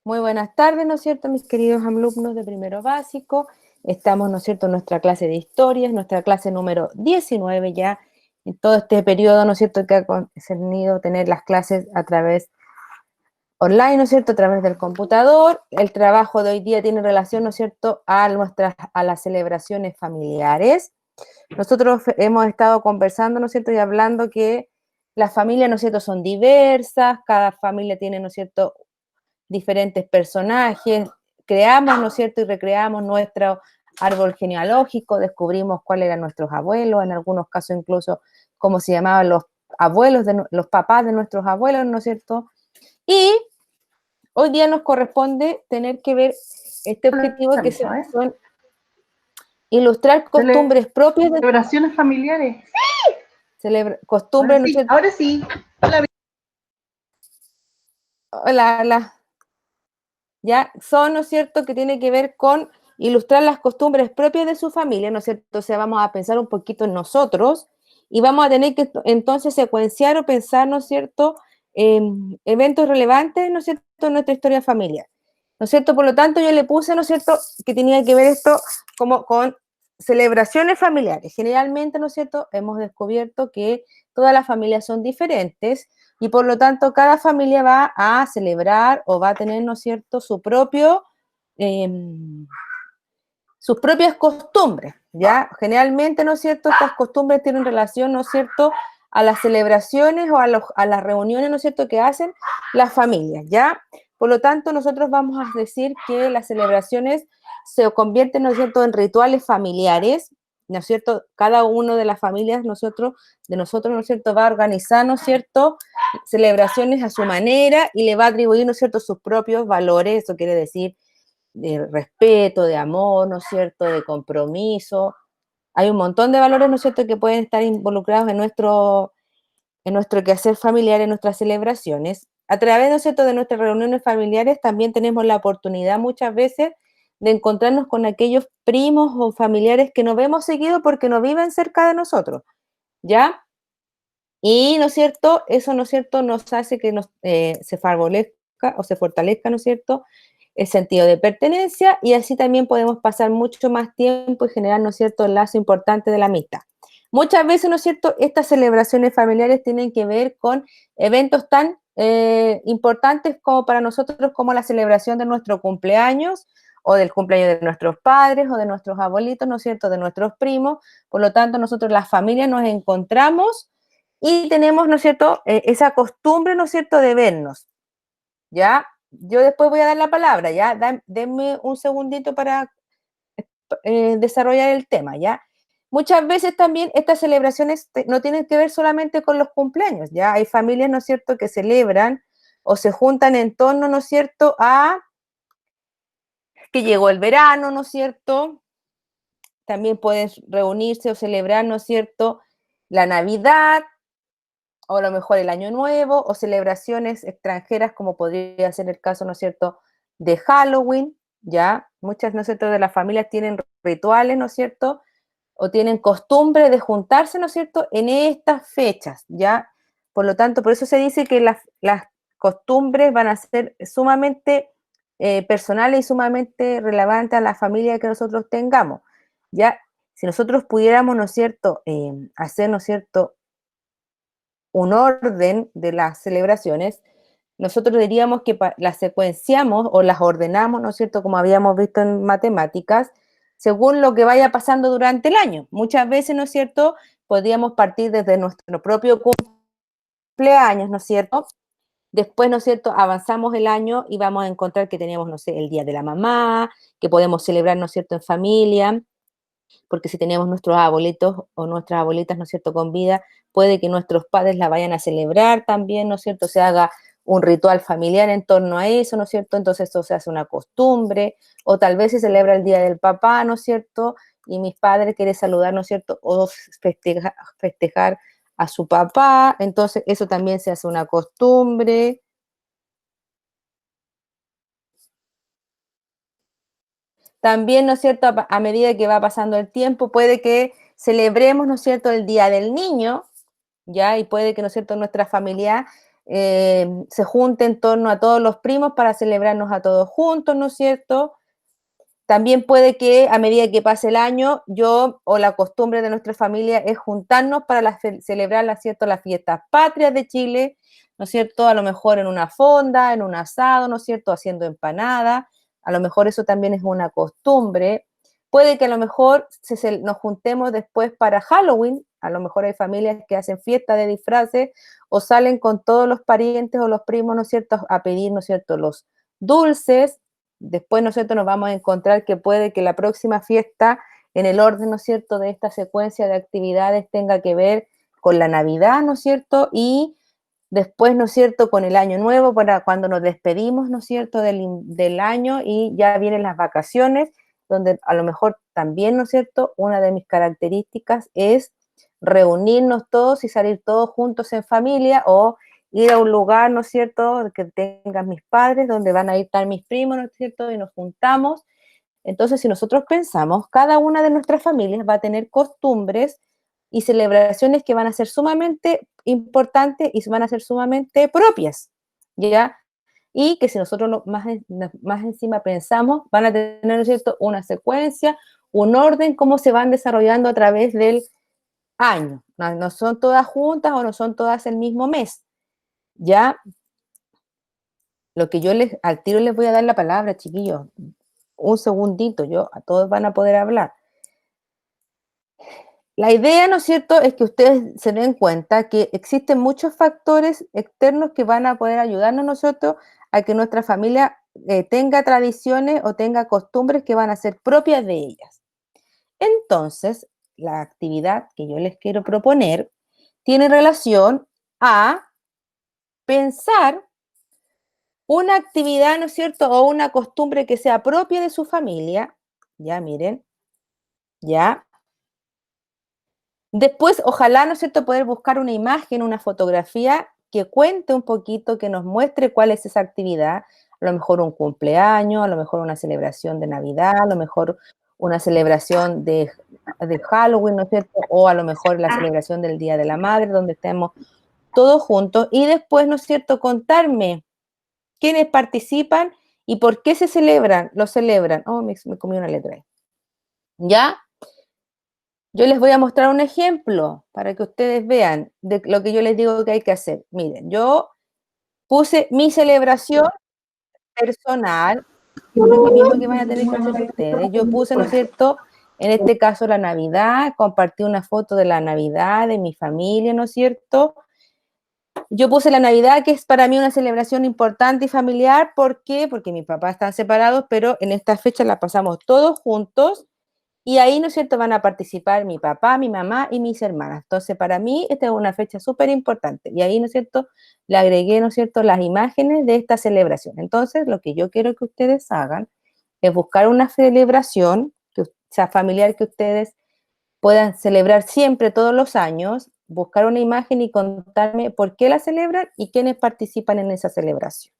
Muy buenas tardes, ¿no es cierto?, mis queridos alumnos de primero básico. Estamos, ¿no es cierto?, en nuestra clase de historia, nuestra clase número 19 ya, en todo este periodo, ¿no es cierto?, que ha concernido tener las clases a través online, ¿no es cierto?, a través del computador. El trabajo de hoy día tiene relación, ¿no es cierto?, a las celebraciones familiares. Nosotros hemos estado conversando, ¿no es cierto?, y hablando que las familias, ¿no es cierto?, son diversas, cada familia tiene, ¿no es cierto?, diferentes personajes, creamos, ¿no es cierto?, y recreamos nuestro árbol genealógico, descubrimos cuáles eran nuestros abuelos, en algunos casos incluso cómo se llamaban los abuelos, los papás de nuestros abuelos, ¿no es cierto? Y hoy día nos corresponde tener que ver este objetivo que son ilustrar costumbres propias de celebraciones familiares. costumbres, ¿no es cierto? Ahora sí. Hola. Hola. Ya son, ¿no es cierto?, que tiene que ver con ilustrar las costumbres propias de su familia, ¿no es cierto? O sea, vamos a pensar un poquito en nosotros y vamos a tener que entonces secuenciar o pensar, ¿no es cierto?, eventos relevantes, ¿no es cierto?, en nuestra historia familiar, ¿no es cierto? Por lo tanto, yo le puse, ¿no es cierto?, que tenía que ver esto como con celebraciones familiares. Generalmente, ¿no es cierto?, hemos descubierto que todas las familias son diferentes y por lo tanto cada familia va a celebrar o va a tener, ¿no es cierto?, eh, sus propias costumbres, ¿ya? Generalmente, ¿no es cierto?, estas costumbres tienen relación, ¿no es cierto?, a las celebraciones o a las reuniones, ¿no es cierto?, que hacen las familias, ¿ya? Por lo tanto, nosotros vamos a decir que las celebraciones se convierten, ¿no es cierto?, en rituales familiares, ¿no es cierto? Cada uno de las familias, de nosotros, ¿no es cierto?, va a organizar, ¿no es cierto?, celebraciones a su manera y le va a atribuir, ¿no es cierto?, sus propios valores, eso quiere decir de respeto, de amor, ¿no es cierto?, de compromiso. Hay un montón de valores, ¿no es cierto?, que pueden estar involucrados en nuestro quehacer familiar, en nuestras celebraciones. A través, ¿no es cierto?, de nuestras reuniones familiares también tenemos la oportunidad muchas veces de encontrarnos con aquellos primos o familiares que no vemos seguido porque no viven cerca de nosotros, ¿ya? Y, ¿no es cierto?, eso, ¿no es cierto?, nos hace que se favorezca o se fortalezca, ¿no es cierto?, el sentido de pertenencia y así también podemos pasar mucho más tiempo y generar, ¿no es cierto?, el lazo importante de la amistad. Muchas veces, ¿no es cierto?, estas celebraciones familiares tienen que ver con eventos tan importantes como para nosotros como la celebración de nuestro cumpleaños o del cumpleaños de nuestros padres o de nuestros abuelitos, ¿no es cierto?, de nuestros primos. Por lo tanto, nosotros las familias nos encontramos y tenemos, ¿no es cierto?, esa costumbre, ¿no es cierto?, de vernos, ¿ya? Yo después voy a dar la palabra, ¿ya? Denme un segundito para desarrollar el tema, ¿ya? Muchas veces también estas celebraciones no tienen que ver solamente con los cumpleaños, ¿ya? Hay familias, ¿no es cierto?, que celebran o se juntan en torno, ¿no es cierto?, a que llegó el verano, ¿no es cierto? También pueden reunirse o celebrar, ¿no es cierto?, la Navidad, o a lo mejor el Año Nuevo, o celebraciones extranjeras, como podría ser el caso, ¿no es cierto?, de Halloween, ¿ya? Muchas, ¿no es cierto?, de las familias tienen rituales, ¿no es cierto?, o tienen costumbre de juntarse, ¿no es cierto?, en estas fechas, ¿ya? Por lo tanto, por eso se dice que las costumbres van a ser sumamente personales y sumamente relevantes a la familia que nosotros tengamos, ¿ya? Si nosotros pudiéramos, ¿no es cierto?, hacer, ¿no es cierto?, un orden de las celebraciones, nosotros diríamos que las secuenciamos o las ordenamos, ¿no es cierto?, como habíamos visto en matemáticas, según lo que vaya pasando durante el año. Muchas veces, ¿no es cierto?, podríamos partir desde nuestro propio cumpleaños, ¿no es cierto? Después, ¿no es cierto?, avanzamos el año y vamos a encontrar que tenemos, no sé, el Día de la Mamá, que podemos celebrar, ¿no es cierto?, en familia, porque si tenemos nuestros abuelitos o nuestras abuelitas, ¿no es cierto?, con vida, puede que nuestros padres la vayan a celebrar también, ¿no es cierto?, se haga un ritual familiar en torno a eso, ¿no es cierto?, entonces eso se hace una costumbre, o tal vez se celebra el Día del Papá, ¿no es cierto?, y mis padres quieren saludar, ¿no es cierto?, o festejar a su papá, entonces eso también se hace una costumbre. También, ¿no es cierto?, a medida que va pasando el tiempo, puede que celebremos, ¿no es cierto?, el Día del Niño, ¿ya? Y puede que, ¿no es cierto?, nuestra familia se junte en torno a todos los primos para celebrarnos a todos juntos, ¿no es cierto? También puede que a medida que pase el año, yo o la costumbre de nuestra familia es juntarnos para celebrar, ¿no es cierto?, las fiestas patrias de Chile, ¿no es cierto?, a lo mejor en una fonda, en un asado, ¿no es cierto?, haciendo empanadas, a lo mejor eso también es una costumbre. Puede que a lo mejor nos juntemos después para Halloween, a lo mejor hay familias que hacen fiesta de disfraces o salen con todos los parientes o los primos, ¿no es cierto?, a pedir, ¿no es cierto?, los dulces. Después, ¿no es cierto?, nos vamos a encontrar que puede que la próxima fiesta, en el orden, ¿no es cierto?, de esta secuencia de actividades tenga que ver con la Navidad, ¿no es cierto?, y después, ¿no es cierto?, con el Año Nuevo, para cuando nos despedimos, ¿no es cierto?, del año y ya vienen las vacaciones, donde a lo mejor también, ¿no es cierto?, una de mis características es reunirnos todos y salir todos juntos en familia o ir a un lugar, ¿no es cierto?, que tengan mis padres, donde van a ir estar mis primos, ¿no es cierto?, y nos juntamos. Entonces, si nosotros pensamos, cada una de nuestras familias va a tener costumbres y celebraciones que van a ser sumamente importantes y van a ser sumamente propias, ¿ya? Y que si nosotros más encima pensamos, van a tener, ¿no es cierto?, una secuencia, un orden, cómo se van desarrollando a través del año. No son todas juntas o no son todas el mismo mes. Ya, lo que al tiro les voy a dar la palabra, chiquillos. Un segundito, a todos van a poder hablar. La idea, ¿no es cierto?, es que ustedes se den cuenta que existen muchos factores externos que van a poder ayudarnos nosotros a que nuestra familia tenga tradiciones o tenga costumbres que van a ser propias de ellas. Entonces, la actividad que yo les quiero proponer tiene relación a pensar una actividad, ¿no es cierto?, o una costumbre que sea propia de su familia. Ya, miren, ya. Después, ojalá, ¿no es cierto?, poder buscar una imagen, una fotografía que cuente un poquito, que nos muestre cuál es esa actividad. A lo mejor un cumpleaños, a lo mejor una celebración de Navidad, a lo mejor una celebración de Halloween, ¿no es cierto?, o a lo mejor la celebración del Día de la Madre, donde estemos todos juntos. Y después, ¿no es cierto?, contarme quiénes participan y por qué se celebran, lo celebran. Oh, me comí una letra ahí. ¿Ya? Yo les voy a mostrar un ejemplo para que ustedes vean de lo que yo les digo que hay que hacer. Miren, yo puse mi celebración personal, que es lo mismo que van a tener que hacer ustedes. Yo puse, ¿no es cierto?, en este caso la Navidad, compartí una foto de la Navidad, de mi familia, ¿no es cierto? Yo puse la Navidad, que es para mí una celebración importante y familiar. ¿Por qué? Porque mis papás están separados, pero en esta fecha la pasamos todos juntos. Y ahí, ¿no es cierto?, van a participar mi papá, mi mamá y mis hermanas. Entonces, para mí, esta es una fecha súper importante. Y ahí, ¿no es cierto?, le agregué, ¿no es cierto?, las imágenes de esta celebración. Entonces, lo que yo quiero que ustedes hagan es buscar una celebración que sea familiar, que ustedes puedan celebrar siempre, todos los años, buscar una imagen y contarme por qué la celebran y quiénes participan en esa celebración.